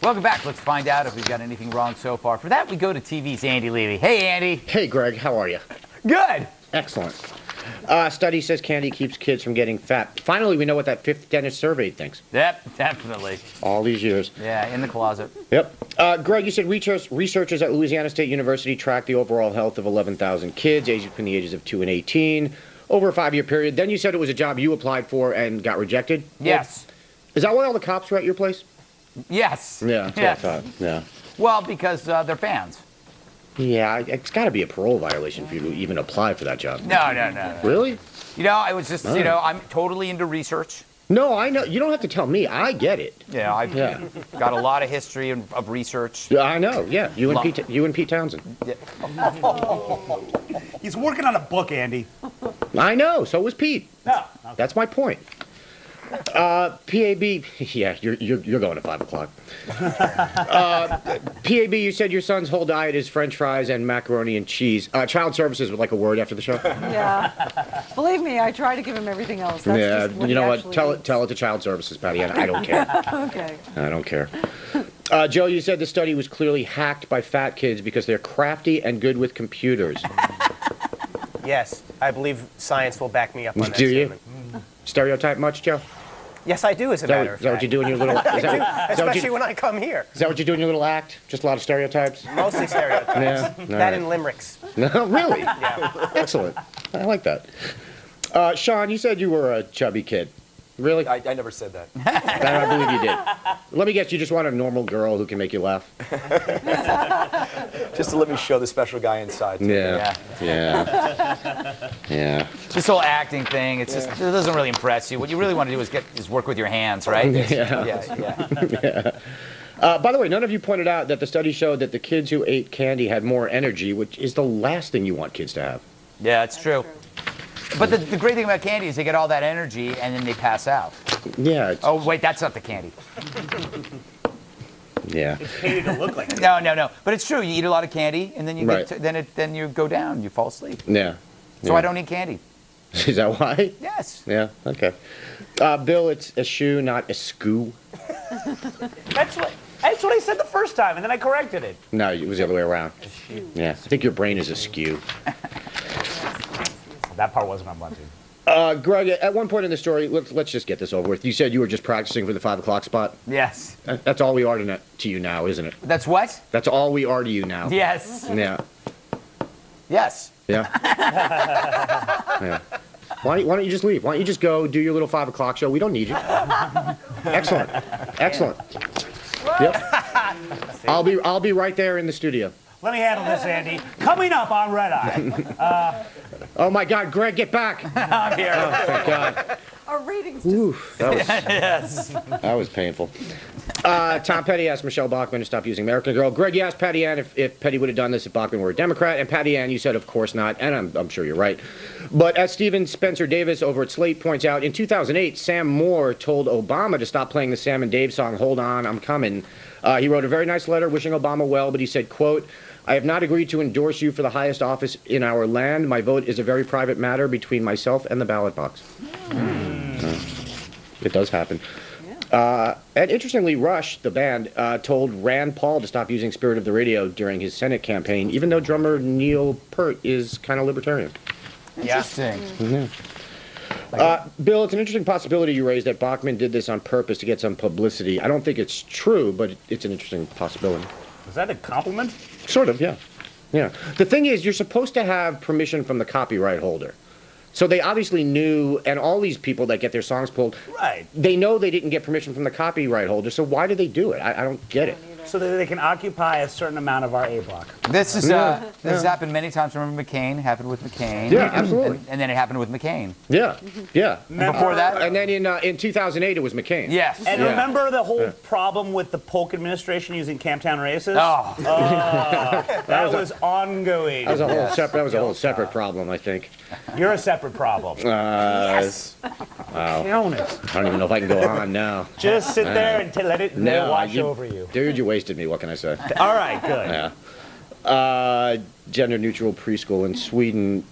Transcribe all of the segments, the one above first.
Welcome back. Let's find out if we've got anything wrong so far. For that, we go to TV's Andy Levy. Hey, Andy. Hey, Greg. How are you? Good. Excellent. Study says candy keeps kids from getting fat. Finally, we know what that fifth dentist survey thinks. Yep, definitely. All these years. Yeah, in the closet. Yep. Greg, you said researchers at Louisiana State University tracked the overall health of 11,000 kids aged between the ages of 2 and 18 over a 5-year period. Then you said it was a job you applied for and got rejected? Yes. Is that why all the cops were at your place? Yes. Yeah, that's yes. what I thought. Yeah. Well, because they're fans. Yeah, it's got to be a parole violation for you to even apply for that job. No. Really? You know, I was just, I'm totally into research. No, I know. You don't have to tell me. I get it. Yeah, I've got a lot of history of research. Yeah, I know. Yeah, you and Pete Townsend. Yeah. He's working on a book, Andy. I know. So was Pete. No. Okay. That's my point. PAB, yeah, you're going to 5 o'clock. PAB, you said your son's whole diet is French fries and macaroni and cheese. Child Services would like a word after the show. Yeah, believe me, I try to give him everything else. That's yeah, just what you know what? eats. Tell it to Child Services, Patty. I don't care. Okay. I don't care. Joe, you said the study was clearly hacked by fat kids because they're crafty and good with computers. Yes, I believe science will back me up on that Do you? statement. Stereotype much, Joe? Yes, I do, as a matter of fact. Is that what you do in your little... Especially when I come here. Is that what you do in your little act? Just a lot of stereotypes? Mostly stereotypes. Yeah. That and limericks. No, really? Yeah. Excellent. I like that. Sean, you said you were a chubby kid. Really? I never said that. I believe you did. Let me guess, you just want a normal girl who can make you laugh? Just to let me show the special guy inside. Yeah. This whole acting thing, it doesn't really impress you. What you really want to do is work with your hands, right? Yeah. By the way, none of you pointed out that the study showed that the kids who ate candy had more energy, which is the last thing you want kids to have. Yeah, it's true. But the great thing about candy is they get all that energy and then they pass out. Yeah. Oh, wait, that's not the candy. Yeah. It's painted to look like it. No. But it's true. You eat a lot of candy and then you Right. then you go down. You fall asleep. Yeah. So I don't eat candy. Is that why? Yes. Yeah. Okay. Bill, it's a shoe, not a skoo. That's what I said the first time, and then I corrected it. No, it was the other way around. Yeah. I think your brain is askew. That part wasn't on Bunty. Greg, at one point in the story, let's just get this over with. You said you were just practicing for the 5 o'clock spot. Yes. That's all we are to you now, isn't it? That's what? That's all we are to you now. Yes. Yeah. Yes. Yeah. Yeah. Why don't you just leave? Why don't you just go do your little 5 o'clock show? We don't need you. Excellent. Excellent. Yep. I'll be right there in the studio. Let me handle this, Andy. Coming up on Red Eye. Oh my God, Greg, get back! I'm here. Oh, thank God. Our ratings just... Oof, Yes. that was painful. Tom Petty asked Michelle Bachmann to stop using American Girl. Greg, you asked Patty Ann if Petty would have done this if Bachmann were a Democrat, and Patty Ann, you said, of course not, and I'm sure you're right. But as Stephen Spencer Davis over at Slate points out, in 2008, Sam Moore told Obama to stop playing the Sam and Dave song, Hold On, I'm Coming. He wrote a very nice letter wishing Obama well, but he said, quote, I have not agreed to endorse you for the highest office in our land. My vote is a very private matter between myself and the ballot box. It does happen. Yeah. And interestingly, Rush, the band, told Rand Paul to stop using Spirit of the Radio during his Senate campaign, even though drummer Neil Peart is kind of libertarian. Interesting. Mm-hmm. Bill, it's an interesting possibility you raised that Bachmann did this on purpose to get some publicity. I don't think it's true, but it's an interesting possibility. Is that a compliment? Sort of, yeah. Yeah. The thing is, you're supposed to have permission from the copyright holder. So they obviously knew, and all these people that get their songs pulled, Right. they know they didn't get permission from the copyright holder, so why did they do it? I don't get it. So that they can occupy a certain amount of our A block. This is this has happened many times. Remember McCain? Happened with McCain. Yeah, absolutely. And then it happened with McCain. Yeah, yeah. And before that? And then in 2008, it was McCain. Yes. And Yeah. remember the whole problem with the Polk administration using Camptown races? Oh. That was ongoing. That was a whole separate problem, I think. You're a separate problem. Yes. Wow. Count it. I don't even know if I can go on now. Just sit there and let it wash over you. Dude, you wasted me. What can I say? All right, good. Yeah. Gender-neutral preschool in Sweden.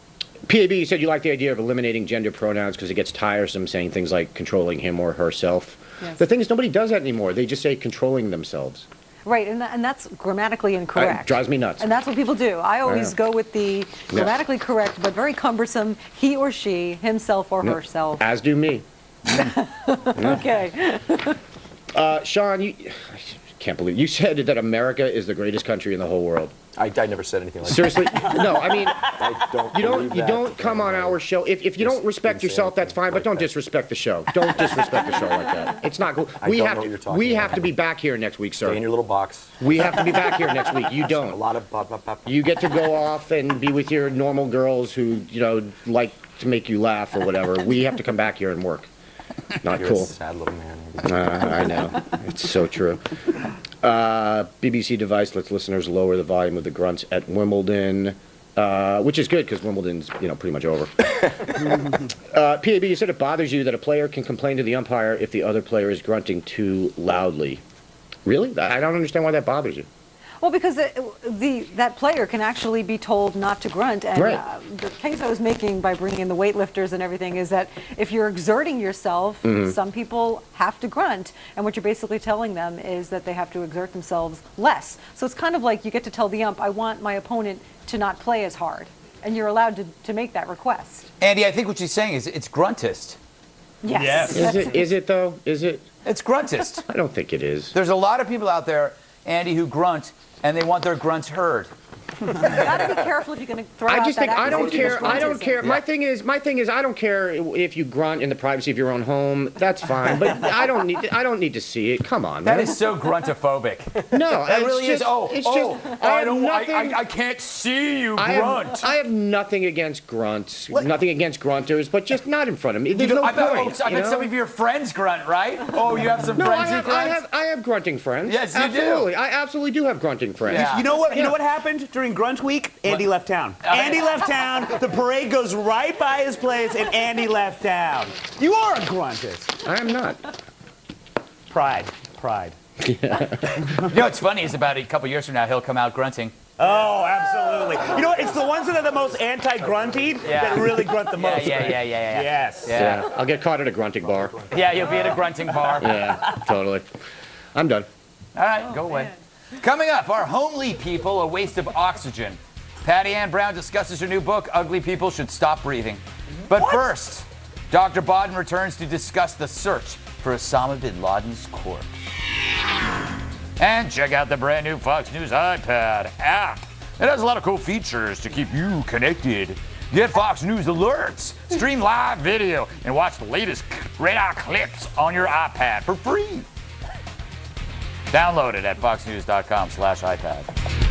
PAB, you said you like the idea of eliminating gender pronouns because it gets tiresome saying things like controlling him or herself. Yes. The thing is, nobody does that anymore. They just say controlling themselves. Right, and that's grammatically incorrect. It drives me nuts. And that's what people do. I always Yeah. go with the grammatically correct but very cumbersome he or she, himself or herself. As do me. Okay. Sean, I can't believe you said that America is the greatest country in the whole world. I never said anything like Seriously? No, I mean, that. I don't you believe don't you that. don't come on our show if you don't respect yourself, that's fine, but don't disrespect the show. Don't disrespect the show like that. It's not cool. I We don't have know what you're to talking we about. have to be back here next week, Stay in sir. your little box. We have to be back here next week. You A don't. lot of bop, bop, bop. You get to go off and be with your normal girls who, like to make you laugh or whatever. We have to come back here and work. Not You're cool. a sad little man. I know. It's so true. BBC device lets listeners lower the volume of the grunts at Wimbledon, which is good because Wimbledon's, pretty much over. PAB, you said it bothers you that a player can complain to the umpire if the other player is grunting too loudly. Really? I don't understand why that bothers you. Well, because that player can actually be told not to grunt. And Right. The case I was making by bringing in the weightlifters and everything is that if you're exerting yourself, some people have to grunt. And what you're basically telling them is that they have to exert themselves less. So it's kind of like you get to tell the ump, I want my opponent to not play as hard. And you're allowed to make that request. Andy, I think what she's saying is it's gruntist. Yes. Is it though? Is it? It's gruntist. I don't think it is. There's a lot of people out there, Andy, who grunt, and they want their grunts heard. You got to be careful if you're going to throw out I just that think I don't accusation care. of I don't gruntism. care. My thing is I don't care if you grunt in the privacy of your own home. That's fine. But I don't need to see it. Come on, man. That is so gruntophobic. No, That it's really just, is. Oh, it's oh, just I can't see you grunt. I have nothing against grunts, nothing against grunters, but just not in front of me. There's no I bet, point. I bet you some know? of your friends grunt, right? Oh, you have some No, friends who grunt? I have grunting friends. Yes, you do. absolutely. I absolutely do have grunting friends. Yeah. You know what happened during Grunt Week? Andy left town. Andy left town. The parade goes right by his place, and Andy left town. You are a gruntist. I am not. Pride. You know what's funny is about a couple years from now, he'll come out grunting. Oh, absolutely. You know what? It's the ones that are the most anti-grunty that really grunt the most. Yeah. Yes. Yeah. I'll get caught at a grunting bar. Yeah, you'll be at a grunting bar. Yeah, totally. I'm done. All right, go away. Coming up, are homely people a waste of oxygen? Patty Ann Brown discusses her new book, Ugly People Should Stop Breathing. But first, Dr. Bodden returns to discuss the search for Osama bin Laden's corpse. And check out the brand new Fox News iPad app. It has a lot of cool features to keep you connected. Get Fox News alerts, stream live video, and watch the latest radar clips on your iPad for free. Download it at foxnews.com/iPad.